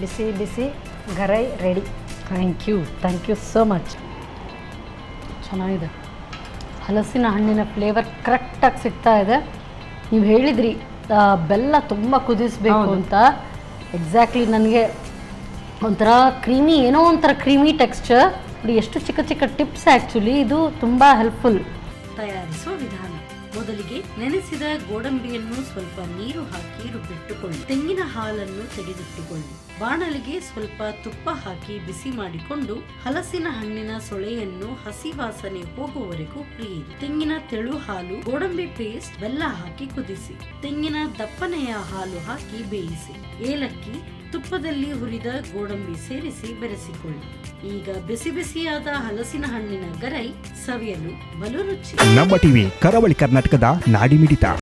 ಬಿಸಿ ಬಿಸಿ ಗರೈ ready. Thank you so much. ಚೆನ್ನಾಗಿದೆ, ಹಲಸಿನ ಹಣ್ಣಿನ ಫ್ಲೇವರ್ ಕರೆಕ್ಟಾಗಿ ಸಿಗ್ತಾ ಇದೆ. ನೀವು ಹೇಳಿದ್ರಿ ಬೆಲ್ಲ ತುಂಬ ಕುದಿಸ್ಬೇಕು ಅಂತ. ಎಕ್ಸಾಕ್ಟ್ಲಿ ನನಗೆ ಒಂಥರ ಕ್ರೀಮಿ, ಏನೋ ಒಂಥರ ಕ್ರೀಮಿ ಟೆಕ್ಸ್ಚರ್. ನೋಡಿ ಎಷ್ಟು ಚಿಕ್ಕ ಚಿಕ್ಕ ಟಿಪ್ಸ್, ಆ್ಯಕ್ಚುಲಿ ಇದು ತುಂಬ ಹೆಲ್ಪ್ಫುಲ್. ತಯಾರಿಸುವ ವಿಧಾನ: ಮೊದಲಿಗೆ ನೆನೆಸಿದ ಗೋಡಂಬಿಯನ್ನು ಸ್ವಲ್ಪ ನೀರು ಹಾಕಿ ರುಬ್ಬಿಟ್ಟುಕೊಳ್ಳಿ. ತೆಂಗಿನ ಹಾಲನ್ನು ತೆಗೆದಿಟ್ಟುಕೊಳ್ಳಿ. ಬಾಣಲಿಗೆ ಸ್ವಲ್ಪ ತುಪ್ಪ ಹಾಕಿ ಬಿಸಿ ಮಾಡಿಕೊಂಡು ಹಲಸಿನ ಹಣ್ಣಿನ ಸೊಳೆಯನ್ನು ಹಸಿ ವಾಸನೆ ಹೋಗುವವರೆಗೂ ಹುರಿಯಿರಿ. ತೆಂಗಿನ ತೆಳು ಹಾಲು, ಗೋಡಂಬಿ ಪೇಸ್ಟ್, ಬೆಲ್ಲ ಹಾಕಿ ಕುದಿಸಿ. ತೆಂಗಿನ ದಪ್ಪನೆಯ ಹಾಲು ಹಾಕಿ ಬೇಯಿಸಿ. ಏಲಕ್ಕಿ, ತುಪ್ಪದಲ್ಲಿ ಹುರಿದ ಗೋಡಂಬಿ ಸೇರಿಸಿ ಬೆರೆಸಿಕೊಳ್ಳಿ. ಈಗ ಬಿಸಿ ಬಿಸಿಯಾದ ಹಲಸಿನ ಹಣ್ಣಿನ ಗರೈ ಸವಿಯಲು ಬಲು ರುಚಿ. ನಮ್ಮ ಟಿವಿ ಕರಾವಳಿ ಕರ್ನಾಟಕದ ನಾಡಿಮಿಡಿತ.